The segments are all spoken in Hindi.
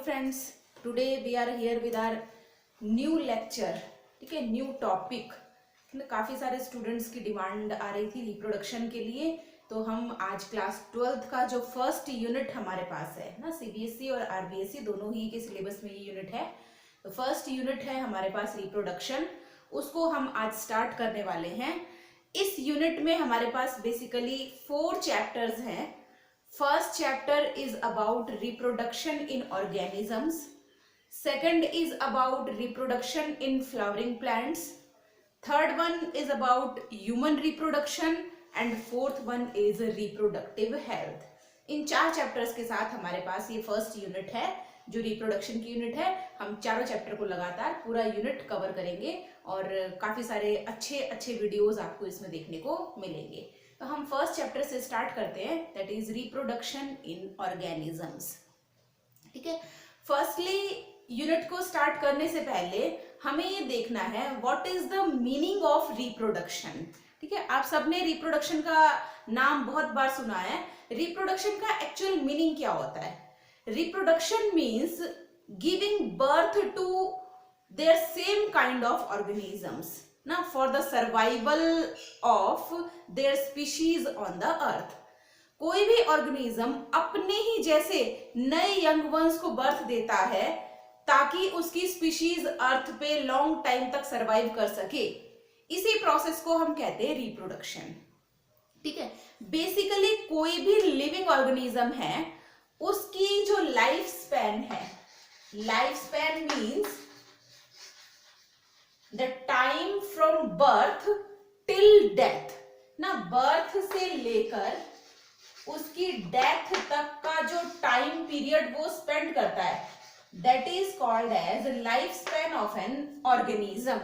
friends, today we are here with our new lecture. ठीक है, न्यू टॉपिक। काफ़ी सारे स्टूडेंट्स की डिमांड आ रही थी रिप्रोडक्शन के लिए, तो हम आज क्लास 12th का जो फर्स्ट यूनिट हमारे पास है ना, सीबीएसई और आरबीएसई दोनों ही के सिलेबस में ये यूनिट है। तो फर्स्ट यूनिट है हमारे पास रिप्रोडक्शन, उसको हम आज स्टार्ट करने वाले हैं। इस यूनिट में हमारे पास बेसिकली 4 चैप्टर्स हैं। First chapter is about reproduction in organisms. Second is about reproduction in flowering plants. Third one is about human reproduction and fourth one is reproductive health. In 4 chapters के साथ हमारे पास ये फर्स्ट यूनिट है जो रिप्रोडक्शन की यूनिट है। हम चारों चैप्टर को लगातार पूरा यूनिट कवर करेंगे और काफी सारे अच्छे वीडियोस आपको इसमें देखने को मिलेंगे। तो हम फर्स्ट चैप्टर से स्टार्ट करते हैं, that is reproduction in organisms. ठीक है, फर्स्टली यूनिट को स्टार्ट करने से पहले हमें ये देखना है what is the meaning of reproduction. ठीक है, आप सबने रिप्रोडक्शन का नाम बहुत बार सुना है। रिप्रोडक्शन का एक्चुअल मीनिंग क्या होता है? Reproduction means giving birth to their same kind of organisms ना, for the survival of their species on the earth. कोई भी ऑर्गेनिज्म अपने ही जैसे नए यंग वंस को बर्थ देता है ताकि उसकी स्पीशीज अर्थ पे लॉन्ग टाइम तक सरवाइव कर सके। इसी प्रोसेस को हम कहते हैं रिप्रोडक्शन। ठीक है, बेसिकली कोई भी लिविंग ऑर्गेनिज्म है, उसकी जो लाइफ स्पैन है, life span means the time from birth till death ना, बर्थ से लेकर उसकी डेथ तक का जो टाइम पीरियड वो स्पेंड करता है, that is called as life span of an organism.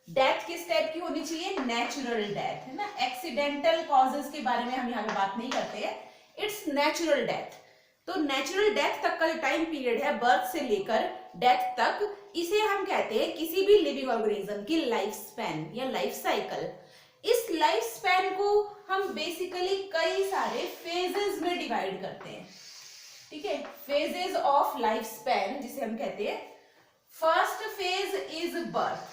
Death किस टाइप की होनी चाहिए? नेचुरल डेथ है ना, एक्सीडेंटल कॉजेस के बारे में हम यहाँ पे बात नहीं करते हैं, इट्स नेचुरल डेथ। तो नेचुरल डेथ तक का जो टाइम पीरियड है बर्थ से लेकर डेथ तक, इसे हम कहते हैं किसी भी लिविंग ऑर्गेनिज्म की लाइफ स्पैन या लाइफ साइकिल। इस लाइफ स्पैन को हम बेसिकली कई सारे फेजेस में डिवाइड करते हैं। ठीक है, फेजेस ऑफ लाइफ स्पैन जिसे हम कहते हैं। फर्स्ट फेज इज बर्थ,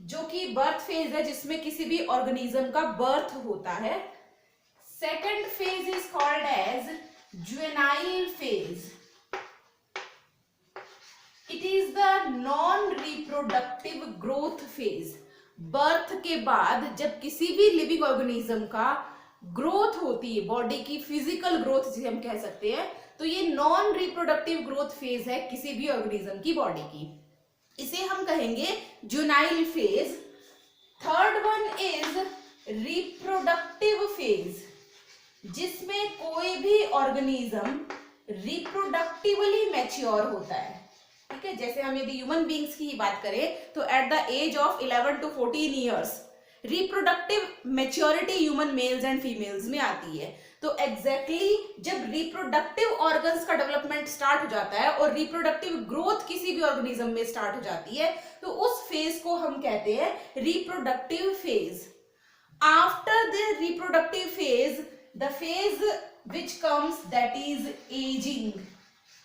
जो कि बर्थ फेज है जिसमें किसी भी ऑर्गेनिज्म का बर्थ होता है। Second phase is called as juvenile phase. It is the non reproductive growth phase. Birth के बाद जब किसी भी लिविंग ऑर्गेनिज्म का ग्रोथ होती है, बॉडी की फिजिकल ग्रोथ जिसे हम कह सकते हैं, तो ये नॉन रिप्रोडक्टिव ग्रोथ फेज है किसी भी ऑर्गेनिज्म की बॉडी की, इसे हम कहेंगे juvenile phase. Third one is reproductive phase, जिसमें कोई भी ऑर्गेनिज्म रिप्रोडक्टिवली मैच्योर होता है। ठीक है, जैसे हम यदि ह्यूमन बींग्स की ही बात करें तो at the age of 11 to 14 years reproductive maturity human males and females में आती है। तो एग्जैक्टली जब रिप्रोडक्टिव ऑर्गन्स का डेवलपमेंट स्टार्ट हो जाता है और रिप्रोडक्टिव ग्रोथ किसी भी ऑर्गेनिज्म में स्टार्ट हो जाती है, तो उस फेज को हम कहते हैं reproductive phase. After the reproductive phase, the phase which comes, that is aging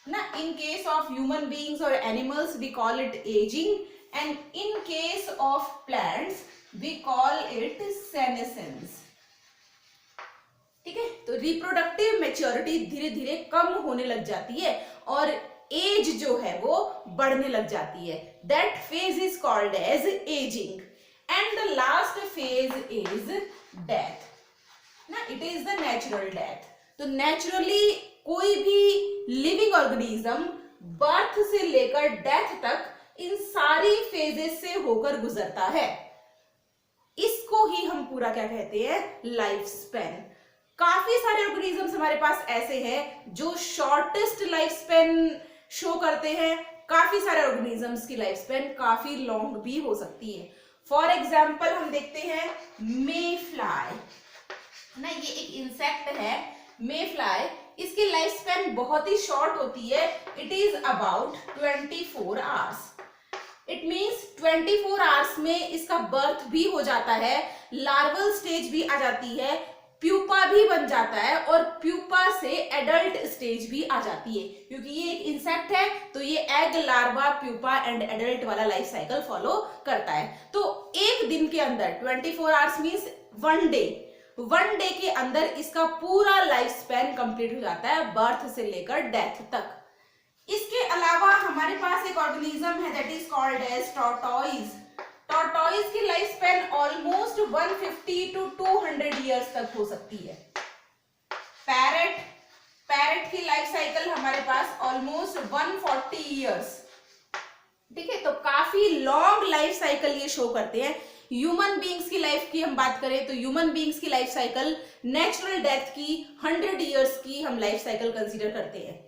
na, in case of human beings or animals we call it aging, and in case of plants we call it senescence। ठीक है, तो रिप्रोडक्टिव मैच्योरिटी धीरे धीरे कम होने लग जाती है और एज जो है वो बढ़ने लग जाती है, that phase is called as ageing. And the last phase is death ना, it is the natural death. तो नेचुरली कोई भी लिविंग ऑर्गेनिज्म बर्थ से लेकर डेथ तक इन सारी फेजेस से होकर गुजरता है। इसको ही हम पूरा क्या कहते हैं? Life span. काफी सारे ऑर्गेनिजम्स हमारे पास ऐसे हैं जो शॉर्टेस्ट लाइफ स्पैन शो करते हैं, काफी सारे ऑर्गेनिजम्स की लाइफ स्पैन काफी लॉन्ग भी हो सकती है। फॉर एग्जाम्पल हम देखते हैं मे फ्लाई ना, ये एक इंसेक्ट है मे फ्लाई। इसकी लाइफ स्पैन बहुत ही शॉर्ट होती है, it is about 24 hours. It means 24 hours में इसका बर्थ भी हो जाता है, लार्वल स्टेज भी आ जाती है प्यूपा भी बन जाता है और प्यूपा से एडल्ट स्टेज भी आ जाती है, क्योंकि ये एक इंसेक्ट है तो ये egg, larva, pupa and adult वाला लाइफ साइकिल फॉलो करता है। तो एक दिन के अंदर 24 आवर्स मींस वन डे के अंदर इसका पूरा लाइफ स्पैन कंप्लीट हो जाता है, बर्थ से लेकर डेथ तक। इसके अलावा हमारे पास एक ऑर्गेनिज्म है that is called as tortoise. Tortoise की life span almost 150 to 200 years तक हो सकती है। पैरेट की लाइफ साइकिल हमारे पास ऑलमोस्ट 140 ईयर्स, ठीक है, तो काफी लॉन्ग लाइफ साइकिल ये शो करते हैं। ह्यूमन बीइंग्स की लाइफ की हम बात करें तो ह्यूमन बीइंग्स की लाइफ साइकिल नेचुरल डेथ की 100 ईयर्स की हम लाइफ साइकिल कंसीडर करते हैं।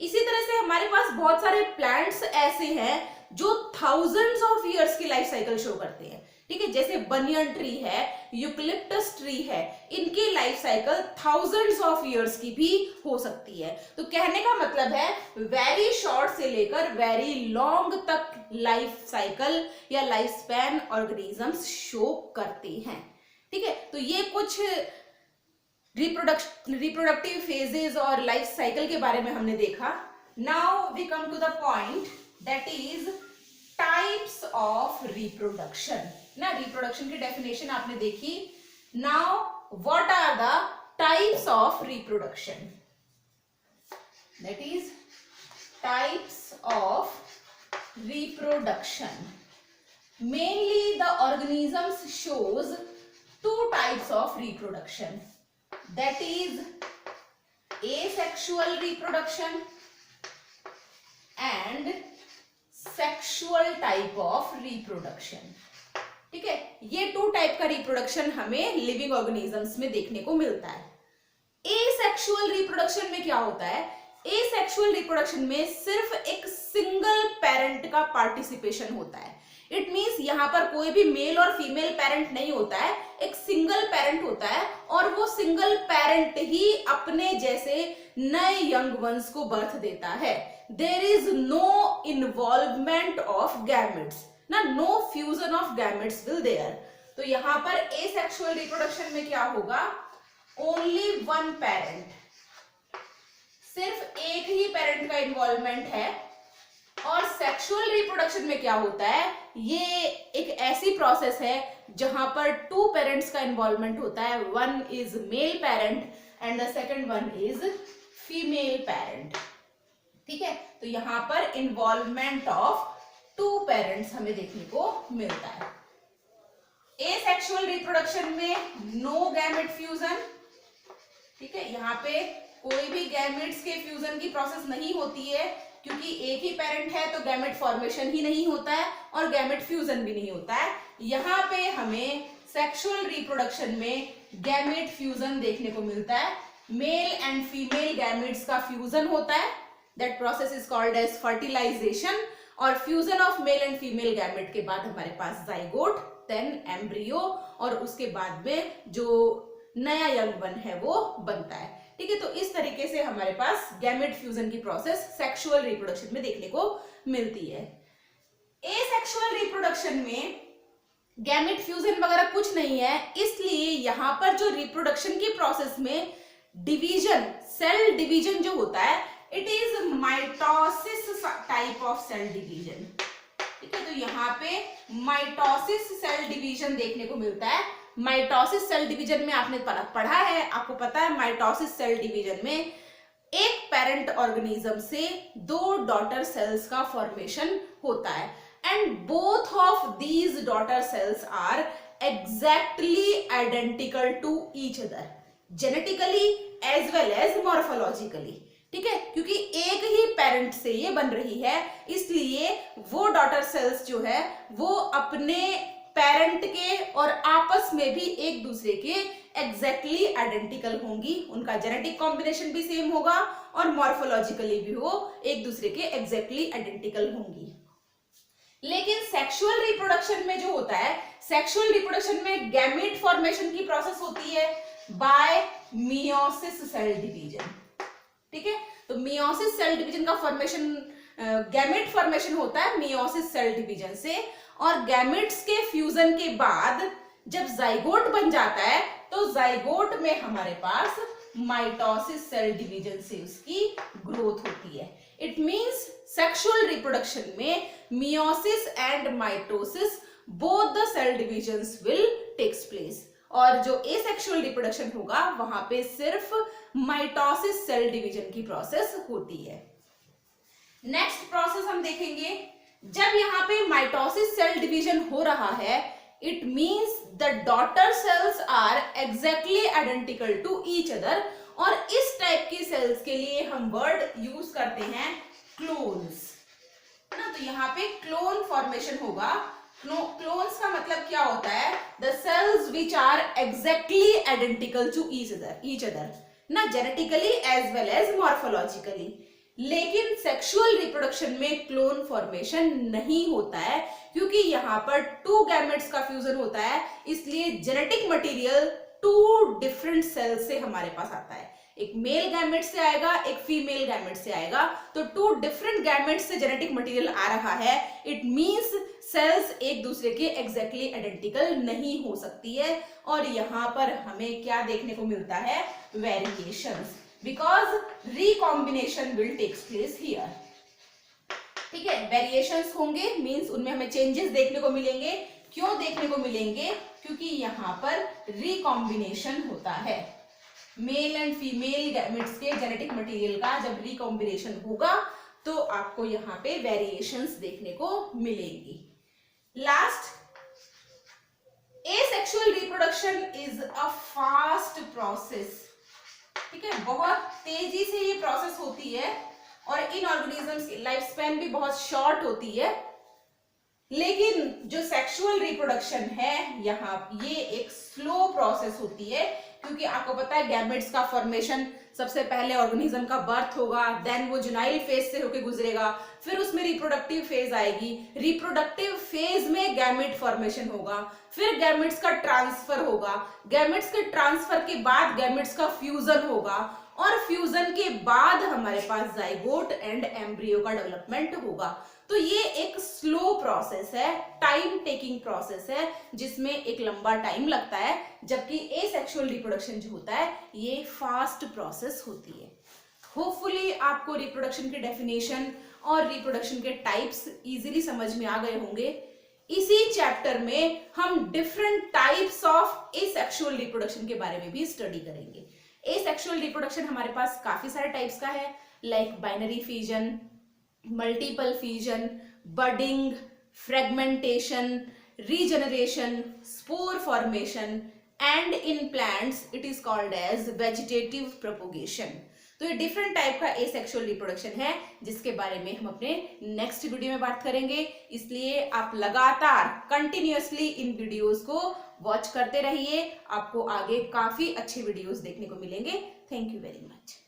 इसी तरह से हमारे पास बहुत सारे प्लांट्स ऐसे हैं जो थाउजेंड्स ऑफ ईयर्स की लाइफ साइकिल शो करते हैं, ठीक है, जैसे बनियन ट्री है, यूकलिप्टस ट्री है, इनकी life cycle thousands of years की भी हो सकती है। तो कहने का मतलब है वेरी शॉर्ट से लेकर वेरी लॉन्ग तक लाइफ साइकिल या लाइफ स्पैन ऑर्गेनिजम्स शो करते हैं, ठीक है। तो ये कुछ रिप्रोडक्टिव फेजेस और लाइफ साइकिल के बारे में हमने देखा। Now we come to the point that is types of reproduction. ना रिप्रोडक्शन की डेफिनेशन आपने देखी। Now what are the types of reproduction? That is types of reproduction. Mainly the organisms shows two types of reproduction, that is asexual reproduction and sexual type of reproduction, ठीक है। ये 2 टाइप का रिप्रोडक्शन हमें लिविंग ऑर्गेनिजम्स में देखने को मिलता है। एसेक्सुअल रिप्रोडक्शन में क्या होता है? एसेक्सुअल रिप्रोडक्शन में सिर्फ एक सिंगल पेरेंट का पार्टिसिपेशन होता है। इट मींस यहाँ पर कोई भी मेल और फीमेल पेरेंट नहीं होता है, एक सिंगल पेरेंट होता है और वो सिंगल पेरेंट ही अपने जैसे नए यंग वंस को बर्थ देता है। There is no involvement of gametes, ना no fusion of gametes will there. तो यहाँ पर एसेक्सुअल रिप्रोडक्शन में क्या होगा? ओनली वन पेरेंट, सिर्फ एक ही पेरेंट का इन्वॉल्वमेंट है। और सेक्सुअल रिप्रोडक्शन में क्या होता है? ये एक ऐसी प्रोसेस है जहां पर 2 पेरेंट्स का इन्वॉल्वमेंट होता है। One is male parent and the second one is female parent, ठीक है। तो यहां पर इन्वॉल्वमेंट ऑफ 2 पेरेंट्स हमें देखने को मिलता है। एसेक्सुअल रिप्रोडक्शन में नो गैमेट फ्यूजन, ठीक है, यहाँ पे कोई भी गैमेट्स के फ्यूजन की प्रोसेस नहीं होती है, क्योंकि एक ही पेरेंट है तो गैमेट फॉर्मेशन ही नहीं होता है और गैमेट फ्यूजन भी नहीं होता है। यहाँ पे हमें सेक्सुअल रिप्रोडक्शन में गैमेट फ्यूजन देखने को मिलता है। मेल एंड फीमेल गैमेट्स का फ्यूजन होता है, that process is called as fertilisation. और fusion of male and female gamete के बाद हमारे पास जाइगोट, देन एम्ब्रियो और उसके बाद में जो नया यंग वन है वो बनता है, ठीक है। तो इस तरीके से हमारे पास गैमेट फ्यूजन की प्रोसेस सेक्सुअल रिप्रोडक्शन में देखने को मिलती है। एसेक्सुअल रिप्रोडक्शन में गैमेट फ्यूजन वगैरह कुछ नहीं है, इसलिए यहां पर जो रिप्रोडक्शन की प्रोसेस में डिवीजन, सेल डिवीजन जो होता है, it is mitosis type of cell division, ठीक है। तो यहाँ पे माइटोसिस सेल डिवीजन देखने को मिलता है। माइटोसिस सेल डिवीजन में आपने पढ़ा है, आपको पता है माइटोसिस सेल डिवीजन में एक पेरेंट ऑर्गेनिज्म से 2 डॉटर सेल्स का फॉर्मेशन होता है and both of these daughter cells are exactly identical to each other, genetically as well as morphologically, ठीक है। क्योंकि एक ही पेरेंट से ये बन रही है, इसलिए वो डॉटर सेल्स जो है वो अपने पेरेंट के और आपस में भी एक दूसरे के एग्जैक्टली आइडेंटिकल होंगी। उनका जेनेटिक कॉम्बिनेशन भी सेम होगा और मॉर्फोलॉजिकली भी वो एक दूसरे के एग्जैक्टली आइडेंटिकल होंगी। लेकिन सेक्सुअल रिप्रोडक्शन में जो होता है, सेक्सुअल रिप्रोडक्शन में गैमेट फॉर्मेशन की प्रोसेस होती है बाय मियोसिस सेल डिवीजन, ठीक है। तो मियोसिस सेल डिवीजन का फॉर्मेशन, गैमेट फॉर्मेशन होता है मियोसिस सेल डिवीजन से, और गैमेट्स के फ्यूजन के बाद जब जाइगोट बन जाता है तो जाइगोट में हमारे पास माइटोसिस सेल डिवीजन से उसकी ग्रोथ होती है। इट मींस सेक्सुअल रिप्रोडक्शन में meiosis and mitosis both the cell divisions will takes place, और जो एसेक्सुअल रिप्रोडक्शन होगा वहां पे सिर्फ माइटोसिस सेल डिवीजन की प्रोसेस होती है। नेक्स्ट प्रोसेस हम देखेंगे, जब यहाँ पे माइटोसिस सेल डिवीजन हो रहा है, it means the daughter cells are exactly identical to each other, और इस टाइप की सेल्स के लिए हम वर्ड यूज करते हैं क्लोन्स, है ना। तो यहाँ पे क्लोन फॉर्मेशन होगा। क्लोन्स का मतलब क्या होता है, the cells which are exactly identical to each other ना, genetically as well as morphologically. लेकिन सेक्सुअल रिप्रोडक्शन में क्लोन फॉर्मेशन नहीं होता है, क्योंकि यहाँ पर टू गैमेट्स का फ्यूजन होता है, इसलिए genetic material two different cells से हमारे पास आता है। एक मेल गैमेट से आएगा, एक फीमेल गैमेट से आएगा, तो टू डिफरेंट गैमेट से जेनेटिक मटेरियल आ रहा है। इट मींस सेल्स एक दूसरे के एग्जैक्टली आइडेंटिकल नहीं हो सकती है, और यहाँ पर हमें क्या देखने को मिलता है, variations, because recombination will takes place here. ठीक है, वेरिएशंस होंगे मींस उनमें हमें चेंजेस देखने को मिलेंगे। क्यों देखने को मिलेंगे, क्योंकि यहाँ पर रिकॉम्बिनेशन होता है। मेल एंड फीमेल गैमेट्स के जेनेटिक मटेरियल का जब रिकॉम्बिनेशन होगा तो आपको यहाँ पे वेरिएशंस देखने को मिलेंगी। Last, asexual reproduction is a fast process. ठीक है, बहुत तेजी से ये प्रोसेस होती है, और इन ऑर्गेनिजम्स की लाइफ स्पैन भी बहुत शॉर्ट होती है। लेकिन जो सेक्सुअल रिप्रोडक्शन है यहाँ, ये एक स्लो प्रोसेस होती है, क्योंकि आपको पता है गैमेट्स का फॉर्मेशन, सबसे पहले ऑर्गेनिज्म का बर्थ होगा, देन वो जुनाइल फेज से होके गुजरेगा, फिर उसमें रिप्रोडक्टिव फेज आएगी, रिप्रोडक्टिव फेज में गैमेट फॉर्मेशन होगा, फिर गैमेट्स का ट्रांसफर होगा, गैमेट्स के ट्रांसफर के बाद गैमेट्स का फ्यूजन होगा, और फ्यूजन के बाद हमारे पास जाइगोट एंड एम्ब्रियो का डेवलपमेंट होगा। तो ये एक स्लो प्रोसेस है, टाइम टेकिंग प्रोसेस है, जिसमें एक लंबा टाइम लगता है, जबकि एसेक्सुअल रिप्रोडक्शन जो होता है ये फास्ट प्रोसेस होती है। होपफुली आपको रिप्रोडक्शन की डेफिनेशन और रिप्रोडक्शन के टाइप्स इजीली समझ में आ गए होंगे। इसी चैप्टर में हम different types of asexual reproduction के बारे में भी स्टडी करेंगे। एसेक्सुअल रिप्रोडक्शन हमारे पास काफी सारे टाइप्स का है, like binary fission, multiple fission, budding, fragmentation, regeneration, spore formation, and in plants it is called as vegetative propagation. तो ये डिफरेंट टाइप का एसेक्सुअल रिप्रोडक्शन है, जिसके बारे में हम अपने नेक्स्ट वीडियो में बात करेंगे। इसलिए आप लगातार कंटिन्यूअसली इन वीडियोस को वॉच करते रहिए, आपको आगे काफी अच्छे वीडियोस देखने को मिलेंगे। Thank you very much.